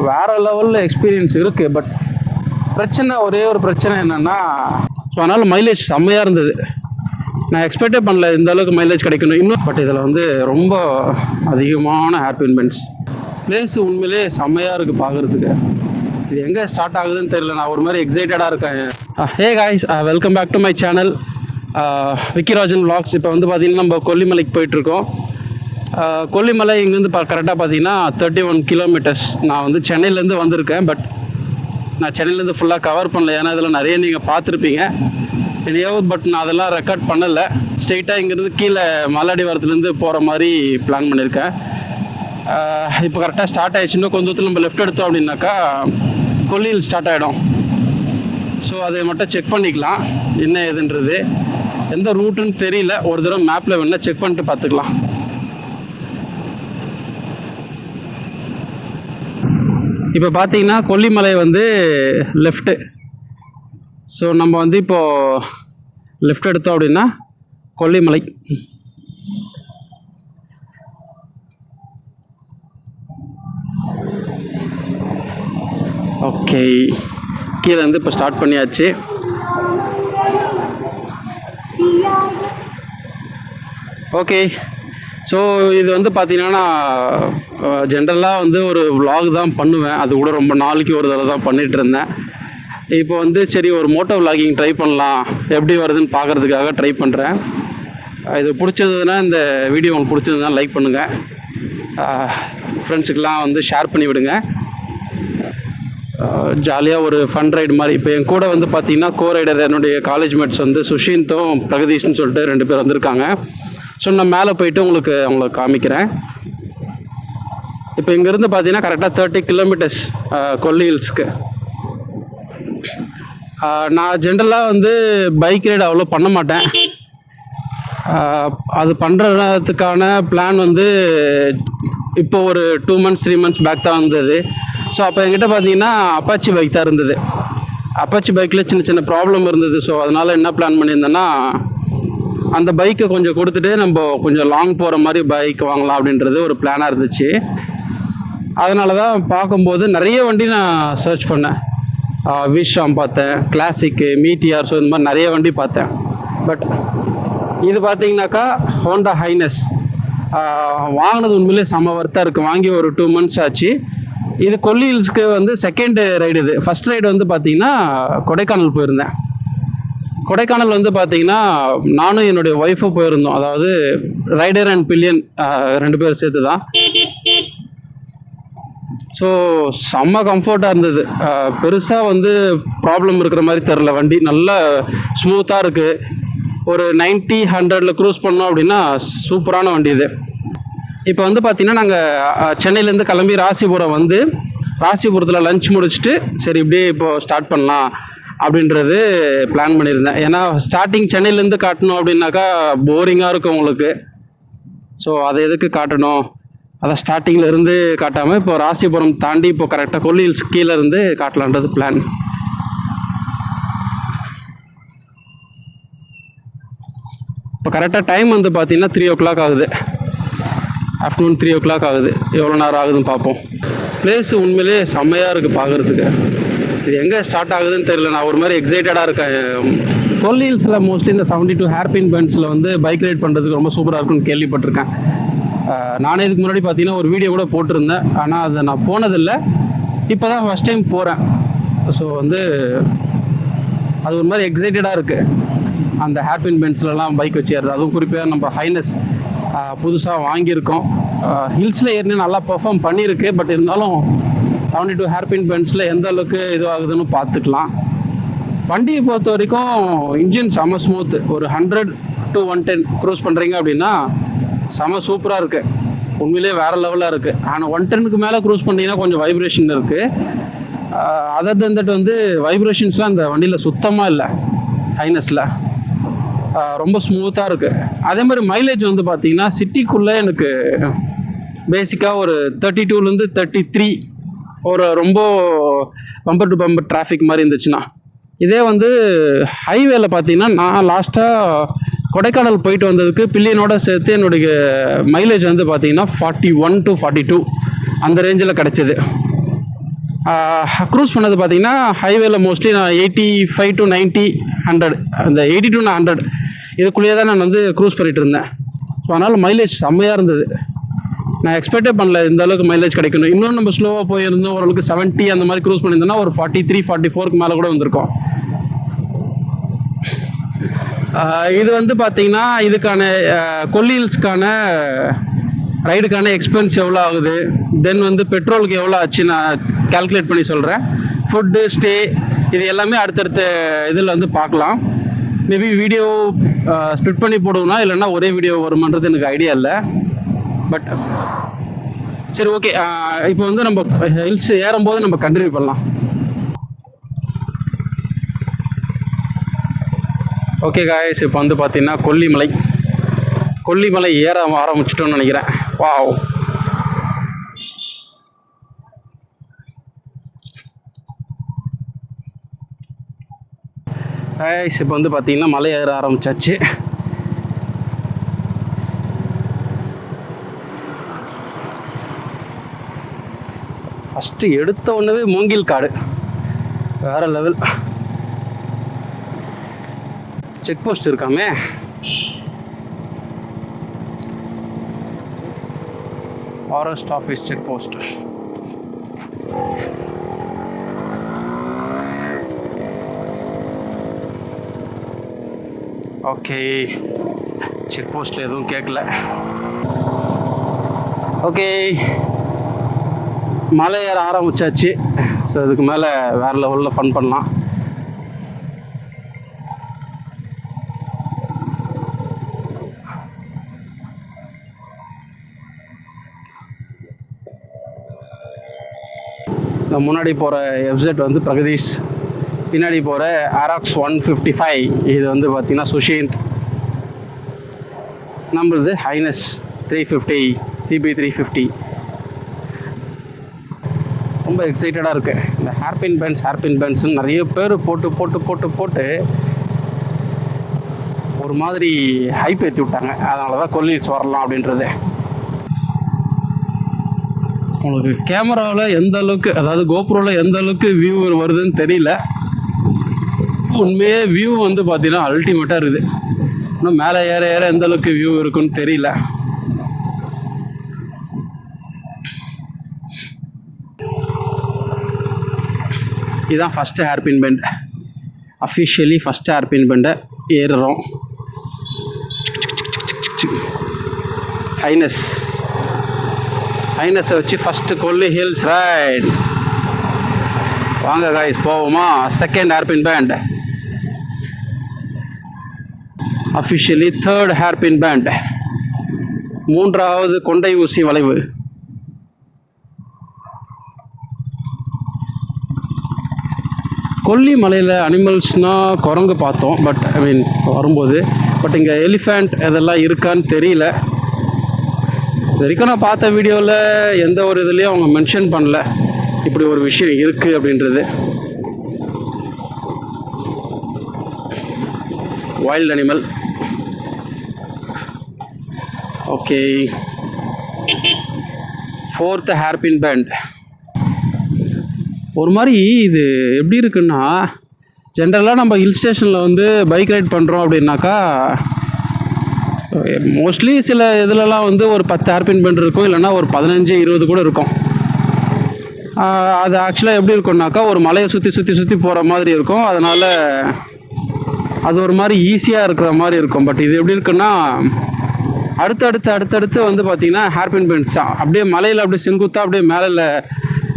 வேறு லெவலில் எக்ஸ்பீரியன்ஸ் இருக்குது. பட் பிரச்சனை, ஒரே ஒரு பிரச்சனை என்னென்னா, ஸோ அதனால் மைலேஜ் செம்மையாக இருந்தது. நான் எக்ஸ்பெக்டே பண்ணல இந்த அளவுக்கு மைலேஜ் கிடைக்கணும் இன்னும். பட் இதில் வந்து ரொம்ப அதிகமான ஹேர்பின் பென்ஸ். பிளேஸ் உண்மையிலே செம்மையாக இருக்குது பார்க்குறதுக்கு. இது எங்கே ஸ்டார்ட் ஆகுதுன்னு தெரியல. நான் ஒரு மாதிரி எக்ஸைட்டடாக இருக்கேன். Hey guys, welcome back to my channel Vikkirajan vlogs. இப்போ வந்து பார்த்திங்கன்னா நம்ம கொல்லிமலைக்கு போயிட்டுருக்கோம். கொல்லிமலை இங்கேருந்து கரெக்டாக பார்த்தீங்கன்னா 31 கிலோமீட்டர்ஸ். நான் வந்து சென்னையிலேருந்து வந்திருக்கேன். பட் நான் சென்னையிலேருந்து ஃபுல்லாக கவர் பண்ணல, ஏன்னா இதில் நிறைய நீங்கள் பார்த்துருப்பீங்க எதையோ. பட் நான் அதெல்லாம் ரெக்கார்ட் பண்ணலை. ஸ்ட்ரெயிட்டாக இங்கேருந்து கீழே மலையடிவாரத்துலேருந்து போகிற மாதிரி பிளான் பண்ணியிருக்கேன். இப்போ கரெக்டாக ஸ்டார்ட் ஆகிடுச்சுன்னா கொஞ்சம் தூரத்தில் நம்ம லெஃப்ட் எடுத்தோம் அப்படின்னாக்கா கொல்லியில் ஸ்டார்ட் ஆகிடும். ஸோ அதை மட்டும் செக் பண்ணிக்கலாம் என்ன ஏதுன்றது. எந்த ரூட்டுன்னு தெரியல, ஒரு தடவை மேப்பில் வேணால் செக் பண்ணிட்டு பார்த்துக்கலாம். இப்போ பார்த்தீங்கன்னா கொல்லிமலை வந்து லெஃப்ட்டு. ஸோ நம்ம வந்து இப்போது லெஃப்ட் எடுத்தோம் அப்படின்னா கொல்லிமலை. ஓகே, கீழே வந்து இப்போ ஸ்டார்ட் பண்ணியாச்சு. ஓகே, ஸோ இது வந்து பார்த்தீங்கன்னா ஜென்ரலாக வந்து ஒரு vlog தான் பண்ணுவேன். அது கூட ரொம்ப நாளைக்கு ஒரு தடவை தான் பண்ணிகிட்டு இருந்தேன். இப்போ வந்து சரி ஒரு மோட்டோ vlogging ட்ரை பண்ணலாம், எப்படி வருதுன்னு பார்க்குறதுக்காக ட்ரை பண்ணுறேன். இது பிடிச்சதுன்னா, இந்த வீடியோ உங்களுக்கு பிடிச்சதுன்னா லைக் பண்ணுங்கள், ஃப்ரெண்ட்ஸுக்கெலாம் வந்து ஷேர் பண்ணி விடுங்க. ஜாலியாக ஒரு ஃபன் ரைடு மாதிரி. இப்போ என் கூட வந்து பார்த்திங்கன்னா ரைடர் என்னுடைய காலேஜ் மேட்ஸ் வந்து சுஷிந்தும் பிரகதீஷ்னு சொல்லிட்டு 2 பேர் வந்திருக்காங்க. ஸோ நான் மேலே போயிட்டு அவங்களை காமிக்கிறேன். இப்போ இங்கேருந்து பார்த்தீங்கன்னா கரெக்டாக 30 கிலோமீட்டர்ஸ் கொல்லி ஹில்ஸ்க்கு. நான் ஜென்ரலாக வந்து பைக் ரைடு அவ்வளோ பண்ண மாட்டேன். அது பண்ணுறதுக்கான பிளான் வந்து இப்போ ஒரு 2 months 3 months பேக் தான் வந்தது. ஸோ அப்போ என்கிட்ட பார்த்தீங்கன்னா அப்பாச்சி பைக் தான் இருந்தது. அப்பாச்சி பைக்கில் சின்ன சின்ன ப்ராப்ளம் இருந்தது. ஸோ அதனால் என்ன பிளான் பண்ணியிருந்தேன்னா, அந்த பைக்கை கொஞ்சம் கொடுத்துட்டு நம்ம கொஞ்சம் லாங் போகிற மாதிரி பைக் வாங்கலாம் அப்படின்றது ஒரு பிளானாக இருந்துச்சு. அதனால தான் பார்க்கும்போது நிறைய வண்டி நான் சர்ச் பண்ணேன். விஷாம் பார்த்தேன், கிளாசிக்கு, மீட்டிஆர், ஸோ இந்த மாதிரி நிறைய வண்டி பார்த்தேன். பட் இது பார்த்தீங்கன்னாக்கா ஹோண்டா ஹைனஸ் வாங்கினது உண்மையிலே செம்ம வர்த்தாக இருக்குது. வாங்கி ஒரு 2 months ஆச்சு. இது கொல்லி ஹில்ஸ்க்கு வந்து செகண்ட் ரைடு. இது ஃபஸ்ட் ரைடு வந்து பார்த்தீங்கன்னா கொடைக்கானல் போயிருந்தேன். கொடைக்கானல் வந்து பார்த்தீங்கன்னா நானும் என்னுடைய ஒய்ஃபும் போயிருந்தோம். அதாவது ரைடர் அண்ட் பில்லியன் 2 பேர் சேர்த்து தான். ஸோ செம்ம கம்ஃபர்ட்டாக இருந்தது. பெருசாக வந்து ப்ராப்ளம் இருக்கிற மாதிரி தெரில. வண்டி நல்லா ஸ்மூத்தாக இருக்குது. ஒரு 90-100 க்ரூஸ் பண்ணோம் அப்படின்னா சூப்பரான வண்டி இது. இப்போ வந்து பார்த்திங்கன்னா நாங்கள் சென்னையிலேருந்து கிளம்பி ராசிபுரம் வந்து ராசிபுரத்தில் லஞ்ச் முடிச்சுட்டு சரி இப்படியே இப்போது ஸ்டார்ட் பண்ணலாம் அப்படின்றது பிளான் பண்ணியிருந்தேன். ஏன்னா ஸ்டார்டிங் சென்னையிலேருந்து காட்டணும் அப்படின்னாக்கா போரிங்காக இருக்கும் உங்களுக்கு. ஸோ அதை எதுக்கு காட்டணும், அதை ஸ்டார்டிங்கில் இருந்து காட்டாமல் இப்போ ராசிபுரம் தாண்டி இப்போ கரெக்டாக கொல்லி ஹில்ஸ் கீழே இருந்து காட்டலான்றது பிளான். இப்போ கரெக்டாக டைம் வந்து பார்த்திங்கன்னா 3 o'clock ஆகுது. ஆஃப்டர்நூன் 3 o'clock ஆகுது. எவ்வளோ நேரம் ஆகுதுன்னு பார்ப்போம். பிளேஸு உண்மையிலே செம்மையாக இருக்குது பார்க்குறதுக்கு. இது எங்கே ஸ்டார்ட் ஆகுதுன்னு தெரியல. நான் ஒரு மாதிரி எக்ஸைட்டடாக இருக்கேன். கொல்லி ஹில்ஸில் மோஸ்ட்லி இந்த 72 ஹேர்பின் பென்ஸில் வந்து பைக் ரைட் பண்ணுறதுக்கு ரொம்ப சூப்பராக இருக்குன்னு கேள்விப்பட்டிருக்கேன். நானே இதுக்கு முன்னாடி பார்த்தீங்கன்னா ஒரு வீடியோ கூட போட்டிருந்தேன். ஆனால் அதை நான் போனதில்லை. இப்போ தான் ஃபஸ்ட் டைம் போகிறேன். ஸோ வந்து அது ஒரு மாதிரி எக்ஸைட்டடாக இருக்குது. அந்த ஹேர்பின் பென்ஸ்லலாம் பைக் வச்சு ஏறுறது, அதுவும் குறிப்பாக நம்ம ஹைனஸ் புதுசாக வாங்கியிருக்கோம். ஹில்ஸில் ஏறினே நல்லா பெர்ஃபார்ம் பண்ணியிருக்கு. பட் இருந்தாலும் 72 ஹேர்பின் பென்ஸில் எந்த அளவுக்கு இதுவாகுதுன்னு பார்த்துக்கலாம். வண்டியை பொறுத்த வரைக்கும் இன்ஜின் செம ஸ்மூத்து. ஒரு 100 to 110 க்ரூஸ் பண்ணுறீங்க அப்படின்னா செம சூப்பராக இருக்குது. உண்மையிலே வேறு லெவலாக இருக்குது. ஆனால் 110க்கு மேலே க்ரூஸ் பண்ணிங்கன்னா கொஞ்சம் வைப்ரேஷன் இருக்குது. அதர் தென் தட் வந்து வைப்ரேஷன்ஸ்லாம் அந்த வண்டியில் சுத்தமாக இல்லை. ஹைனஸில் ரொம்ப ஸ்மூத்தாக இருக்குது. அதே மாதிரி மைலேஜ் வந்து பார்த்திங்கன்னா சிட்டிக்குள்ளே எனக்கு பேசிக்காக ஒரு 32லேருந்து 33 ஒரு ரொம்ப பம்பர் டு பம்பர் டிராஃபிக் மாதிரி இருந்துச்சுன்னா. இதே வந்து ஹைவேல பார்த்தீங்கன்னா நான் லாஸ்ட்டாக கொடைக்கானல் போயிட்டு வந்ததுக்கு பில்லியனோட சேர்த்து என்னுடைய மைலேஜ் வந்து பார்த்தீங்கன்னா 41 to 42 அந்த ரேஞ்சில் கிடச்சிது. க்ரூஸ் பண்ணது பார்த்தீங்கன்னா ஹைவேல மோஸ்ட்லி நான் 85 to 90 100 அந்த 80 to 100 இதுக்குள்ளேயே தான் நான் வந்து க்ரூஸ் பண்ணிகிட்டு இருந்தேன். ஸோ அதனால் மைலேஜ் செம்மையாக இருந்தது. நான் எக்ஸ்பெக்டே பண்ணல இந்த அளவுக்கு மைலேஜ் கிடைக்கணும். இன்னும் நம்ம ஸ்லோவாக போயிருந்தோம், ஓரளவுக்கு 70 அந்த மாதிரி க்ரூஸ் பண்ணியிருந்தோம்னா ஒரு 43 44க்கு மேலே கூட வந்திருக்கும். இது வந்து பார்த்தீங்கன்னா இதுக்கான கொல்லி ஹில்ஸ்க்கான ரைடுக்கான எக்ஸ்பென்ஸ் எவ்வளோ ஆகுது, தென் வந்து பெட்ரோலுக்கு எவ்வளோ ஆச்சு நான் கால்குலேட் பண்ணி சொல்கிறேன். ஃபுட்டு, ஸ்டே, இது எல்லாமே அடுத்தடுத்த இதில் வந்து பார்க்கலாம். மேபி வீடியோ ஸ்ப்ளிட் பண்ணி போடுவோம்னா இல்லைன்னா ஒரே வீடியோ வருமானது எனக்கு ஐடியா இல்லை. பட் சரி, ஓகே. இப்போ வந்து நம்ம ஹில்ஸ் ஏறும்போது நம்ம கண்டினியூ பண்ணலாம். ஓகே காய்ஸ், இப்போ வந்து பார்த்தீங்கன்னா கொல்லிமலை ஏற ஆரம்பிச்சிட்டோன்னு நினைக்கிறேன். வாவ், காய்ஸ் இப்போ வந்து பார்த்தீங்கன்னா மலை ஏற ஆரம்பிச்சாச்சு. ஃபஸ்ட்டு எடுத்த உடனே மூங்கில் காடு வேற லெவல். செக் போஸ்ட் இருக்காமே, forest office check post. Okay, check போஸ்ட்டில் எதுவும் கேட்கல. ஓகே, மலை ஏற ஆரம்பிச்சாச்சு. ஸோ இதுக்கு மேலே வேறு லெவலில் ஃபன் பண்ணலாம். முன்னாடி போகிற எஃப்செட் வந்து பிரகதீஷ், பின்னாடி போகிற RX 155 இது வந்து பார்த்திங்கன்னா சுஷேந்த், நம்மளது ஹைனஸ் 350 CB 350. ரொம்ப எக்ஸைட்டடாக இருக்குது. இந்த ஹேர்பின் பேண்ட்ஸ்ன்னு நிறைய பேர் போட்டு போட்டு போட்டு போட்டு ஒரு மாதிரி ஹைப் ஏற்றி விட்டாங்க. அதனால தான் கொல்லிஸ் வரலாம் அப்படின்றது. உங்களுக்கு கேமராவில் எந்த அளவுக்கு, அதாவது கோப்ரோவில் எந்த அளவுக்கு வியூ வருதுன்னு தெரியல. உண்மையே வியூ வந்து பார்த்தீங்கன்னா அல்டிமேட்டாக இருக்குது. இன்னும் மேலே ஏற ஏற எந்த அளவுக்கு வியூ இருக்குன்னு தெரியல. இதுதான் first hairpin bend. Officially first hairpin பெண்டை ஏறுறோம். ஹைனஸை வச்சு ஃபஸ்ட்டு கொல்லி ஹில்ஸ் ரைட். வாங்க காய்ஸ் போவோமா? Second hairpin bend, officially third hairpin bend, மூன்றாவது கொண்டை ஊசி வளைவு. கொல்லிமலையில் அனிமல்ஸ்னால் குரங்கு பார்த்தோம், பட் வரும்போது. பட் இங்கே எலிஃபண்ட் இதெல்லாம் இருக்கான்னு தெரியல. இது வரைக்கும் நான் பார்த்த வீடியோவில் எந்த ஒரு இதுலேயும் அவங்க மென்ஷன் பண்ணல இப்படி ஒரு விஷயம் இருக்குது அப்படின்றது. Wild animal. Okay, fourth hairpin bend. ஒரு மாதிரி இது எப்படி இருக்குன்னா, ஜென்ரலாக நம்ம ஹில் ஸ்டேஷனில் வந்து பைக் ரைட் பண்ணுறோம் அப்படின்னாக்கா மோஸ்ட்லி சில இதிலலாம் வந்து ஒரு 10 ஹேர்பின் பெண்ட் இருக்கும், இல்லைன்னா ஒரு 15-20 கூட இருக்கும். அது ஆக்சுவலாக எப்படி இருக்கும்னாக்கா ஒரு மலையை சுற்றி போகிற மாதிரி இருக்கும். அதனால் அது ஒரு மாதிரி ஈஸியாக இருக்கிற மாதிரி இருக்கும். பட் இது எப்படி இருக்குன்னா அடுத்தடுத்து வந்து பார்த்திங்கன்னா ஹேர்பின் பெண்ட்ஸ் தான். அப்படியே மலையில் அப்படியே செங்குத்தாக அப்படியே மேலே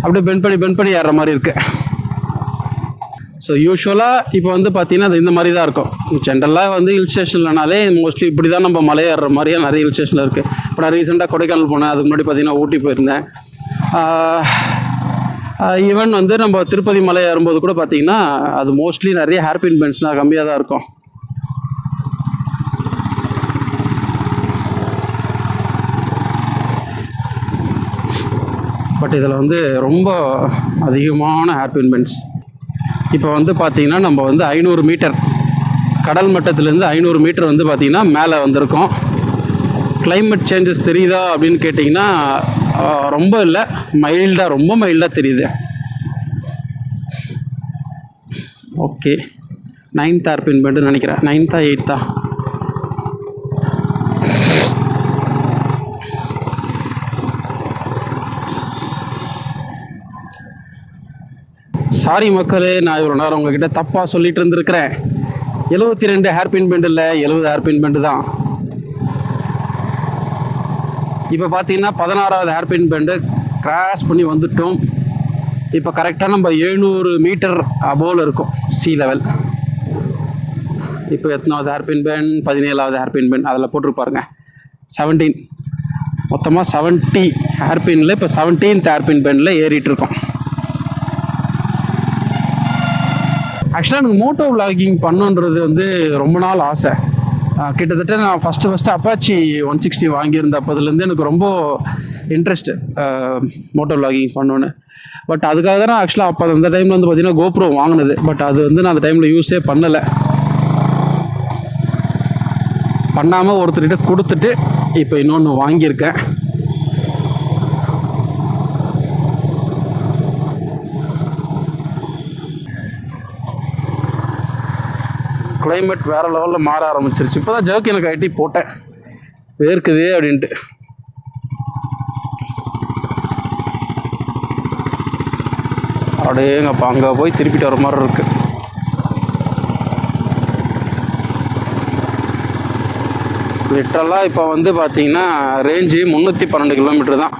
அப்படியே பெண்ட் பண்ணி ஏறுற மாதிரி இருக்குது. ஸோ யூஸ்வலாக இப்போ வந்து பார்த்திங்கன்னா அது இந்த மாதிரி தான் இருக்கும். ஜென்ரலாக வந்து ஹில் ஸ்டேஷன்லனாலே மோஸ்ட்லி இப்படி தான் நம்ம மலை ஏறுற மாதிரியே நிறைய ஹில் ஸ்டேஷனில் இருக்குது. இப்போ நான் ரீசெண்டாக கொடைக்கானல் போனேன், அதுக்கு முன்னாடி பார்த்திங்கன்னா ஊட்டி போயிருந்தேன். ஈவன் வந்து நம்ம திருப்பதி மலை ஏறும்போது கூட பார்த்திங்கன்னா அது மோஸ்ட்லி நிறைய ஹேர்பின் பெண்ட்ஸ்னால் கம்மியாக தான் இருக்கும். பட் இதில் வந்து ரொம்ப அதிகமான ஹேர்பின் பெண்ட்ஸ். இப்போ வந்து பார்த்திங்கன்னா நம்ம வந்து 500 மீட்டர் கடல் மட்டத்திலேருந்து 500 மீட்டர் வந்து பார்த்திங்கன்னா மேலே வந்திருக்கோம். கிளைமேட் சேஞ்சஸ் தெரியுதா அப்படின்னு கேட்டிங்கன்னா ரொம்ப இல்லை, ரொம்ப மைல்டாக தெரியுது. ஓகே 9th ஹேர்பின் பெண்டு நினைக்கிறேன். 9th 8th. சாரி மக்களே, நான் இவ்வளோ நேரம் உங்ககிட்ட தப்பாக சொல்லிட்டு இருந்திருக்கிறேன். 72 ஹேர்பின் பெண்டு இல்லை, 70 ஹேர்பின் பெண்டு தான். இப்போ பார்த்தீங்கன்னா 16வது ஹேர்பின் பெண்டு கிராஸ் பண்ணி வந்துட்டோம். இப்போ கரெக்டாக நம்ம 700 மீட்டர் அபோவில் இருக்கும் சி லெவல். இப்போ எத்தனாவது ஹேர்பின் பெண்ட்? 17வது ஹேர்பின் பெண்ட். அதில் போட்டிருப்பாருங்க 17. மொத்தமாக 70 ஹேர்பின்ல இப்போ 17th ஹேர்பின் பெண்டில் ஏறிட்டு இருக்கோம். ஆக்சுவலாக எனக்கு மோட்டோ விளாகிங் பண்ணுன்றது வந்து ரொம்ப நாள் ஆசை. கிட்டத்தட்ட நான் ஃபஸ்ட்டு அப்பாச்சி 160 வாங்கியிருந்தப்பதுலேருந்து எனக்கு ரொம்ப இன்ட்ரெஸ்ட்டு மோட்டோ விளாகிங் பண்ணோன்னு. பட் அதுக்காக தான் ஆக்சுவலாக அப்போ அந்த டைமில் வந்து பார்த்திங்கன்னா கோப்ரோ வாங்கினது. பட் அது வந்து நான் அந்த டைமில் யூஸே பண்ணலை. பண்ணாமல் ஒருத்தர்கிட்ட கொடுத்துட்டு இப்போ இன்னொன்று வாங்கியிருக்கேன். கிளைமேட் வேறு லெவலில் மாற ஆரம்பிச்சிருச்சு. இப்போ தான் ஜர்க் எனக்கு ஐட்டி போட்டேன், வேர்க்குது அப்படின்ட்டு. அப்படியே எங்கப்பா அங்கே போய் திருப்பிட்டு வர மாதிரி இருக்குது. லிட்டரலாக இப்போ வந்து பார்த்தீங்கன்னா ரேஞ்சு 312 கிலோமீட்டர் தான்.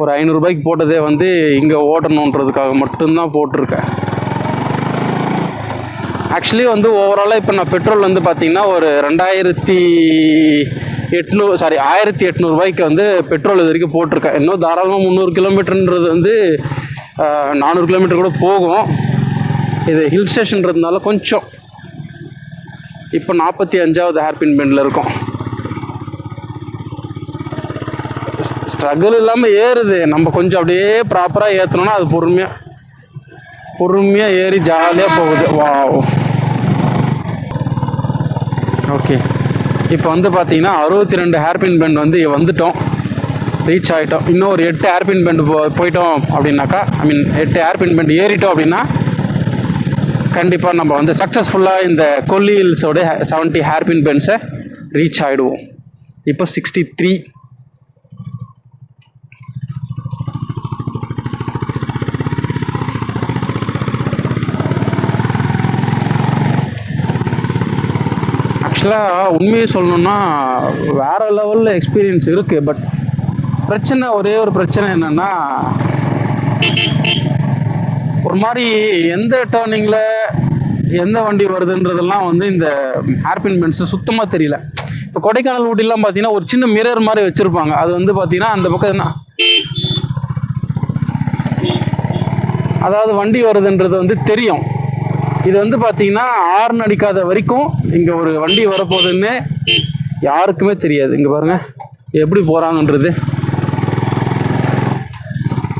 ஒரு 500 ரூபாய்க்கு போட்டதே வந்து இங்கே ஓட்டணுன்றதுக்காக மட்டும்தான் போட்டிருக்கேன். ஆக்சுவலி வந்து ஓவராலாக இப்போ நான் பெட்ரோல் வந்து பார்த்தீங்கன்னா ஒரு 1800 ரூபாய்க்கு வந்து பெட்ரோல் இது வரைக்கும் போட்டிருக்கேன். இன்னும் தாராளமாக 300 கிலோமீட்டருன்றது வந்து 400 கிலோமீட்டர் கூட போகும். இது ஹில் ஸ்டேஷன்றதுனால கொஞ்சம். இப்போ 45வது ஹேர்பின் பெண்டில் இருக்கும். ஸ்ட்ரகிள் இல்லாமல் ஏறுது. நம்ம கொஞ்சம் அப்படியே ப்ராப்பராக ஏற்றணும்னா அது பொறுமையாக ஏறி ஜாலியாக போகுது. வாவ். ஓகே, இப்போ வந்து பார்த்தீங்கன்னா 62 ஹேர்பின் பெண்ட் வந்து வந்துட்டோம், ரீச் ஆகிட்டோம். இன்னும் ஒரு 8 ஹேர்பின் பெண்ட் போயிட்டோம் அப்படின்னாக்கா, 8 ஹேர்பின் பெண்ட் ஏறிட்டோம் அப்படின்னா கண்டிப்பாக நம்ம வந்து சக்ஸஸ்ஃபுல்லாக இந்த கொல்லி ஹில்ஸோட 70 ஹேர்பின் பெண்ட்ஸை ரீச் ஆகிடுவோம். இப்போ 63. ஆக்சுவலாக உண்மையை சொல்லணுன்னா வேறு லெவலில் எக்ஸ்பீரியன்ஸ் இருக்குது. பட் ஒரே ஒரு பிரச்சனை என்னென்னா, ஒரு மாதிரி எந்த டேர்னிங்கில் எந்த வண்டி வருதுன்றதெல்லாம் வந்து இந்த ஹேர்பின் பெண்ட்ஸு சுத்தமாக தெரியல. இப்போ கொடைக்கானல் ஊட்டிலாம் பார்த்தீங்கன்னா ஒரு சின்ன மிரர் மாதிரி வச்சுருப்பாங்க. அது வந்து பார்த்தீங்கன்னா அந்த பக்கம் என்ன, அதாவது வண்டி வருதுன்றது வந்து தெரியும். இது வந்து பார்த்தீங்கன்னா ஹார்ன் அடிக்காத வரைக்கும் இங்கே ஒரு வண்டி வரப்போகுதுன்னு யாருக்குமே தெரியாது. இங்கே பாருங்கள் எப்படி போகிறாங்கன்றது.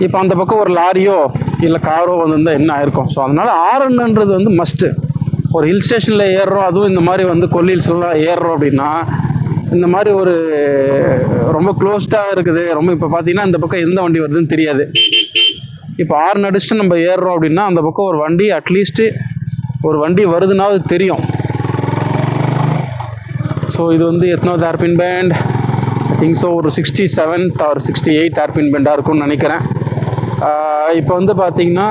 இப்போ அந்த பக்கம் ஒரு லாரியோ இல்லை காரோ வந்துருந்தால் என்ன ஆயிருக்கும். ஸோ அதனால் ஹார்ன்ன்றது வந்து மஸ்ட்டு. ஒரு ஹில் ஸ்டேஷனில் ஏறுறோம், அதுவும் இந்த மாதிரி வந்து கொல்லி ஹில்ஸ்லாம் ஏறுறோம் அப்படின்னா, இந்த மாதிரி ஒரு ரொம்ப க்ளோஸ்டாக இருக்குது. இப்போ பார்த்தீங்கன்னா இந்த பக்கம் எந்த வண்டி வருதுன்னு தெரியாது. இப்போ ஹார்ன் அடிச்சுட்டு நம்ம ஏறுறோம் அப்படின்னா அந்த பக்கம் ஒரு வண்டி, அட்லீஸ்ட்டு ஒரு வண்டி வருதுன்னா அது தெரியும். ஸோ இது வந்து எத்தனாவது hairpin bend? I think so ஒரு 67th or 68th ஹேர்பின் பெண்டாக இருக்கும்னு நினைக்கிறேன். இப்போ வந்து பார்த்தீங்கன்னா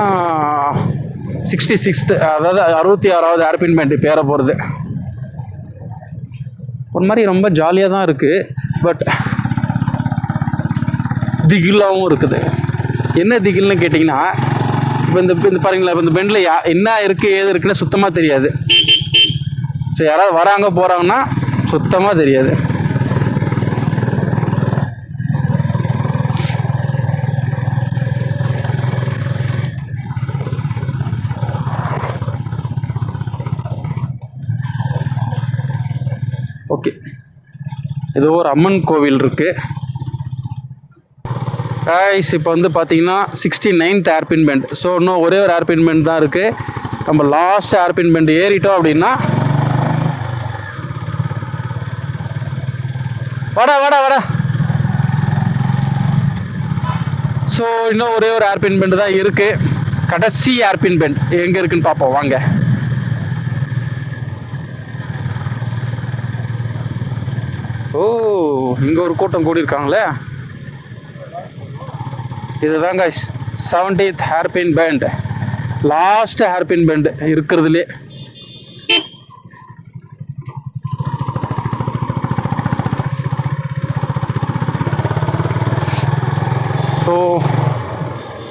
66th, அதாவது 66வது ஹேர்பின் பெண்ட் இப்போ ஏற போகிறது. ஒரு மாதிரி ரொம்ப ஜாலியாக தான் இருக்குது. பட் திகிலாகவும் இருக்குது. என்ன திகில்னு கேட்டிங்கன்னா, இப்போ இந்த பாருங்களா, இப்போ இந்த பெண்டில் என்ன இருக்குது ஏது இருக்குன்னு சுத்தமாக தெரியாது. ஸோ யாராவது வராங்க போகிறாங்கன்னா சுத்தமாக தெரியாது. ஓகே, ஏதோ ஒரு அம்மன் கோவில் இருக்குது கைஸ். இப்போ வந்து பார்த்தீங்கன்னா 69th ஹேர்பின் பெண்ட். ஸோ இன்னும் ஒரே ஒரு ஹேர்பின் பெண்ட் தான் இருக்குது. நம்ம லாஸ்ட் ஹேர்பின் பெண்ட் ஏறிட்டோம் அப்படின்னா, வாடா. ஸோ இன்னும் ஒரே ஒரு ஹேர்பின் பெண்ட் தான் இருக்குது. கடைசி ஏர்பின் பெண்ட் எங்கே இருக்குன்னு பார்ப்போம் வாங்க. ஓ, இங்கே ஒரு கூட்டம் கூடியிருக்காங்களே. இதுதான் guys 70th hairpin bend, last hairpin bend இருக்கிறதுலே. ஸோ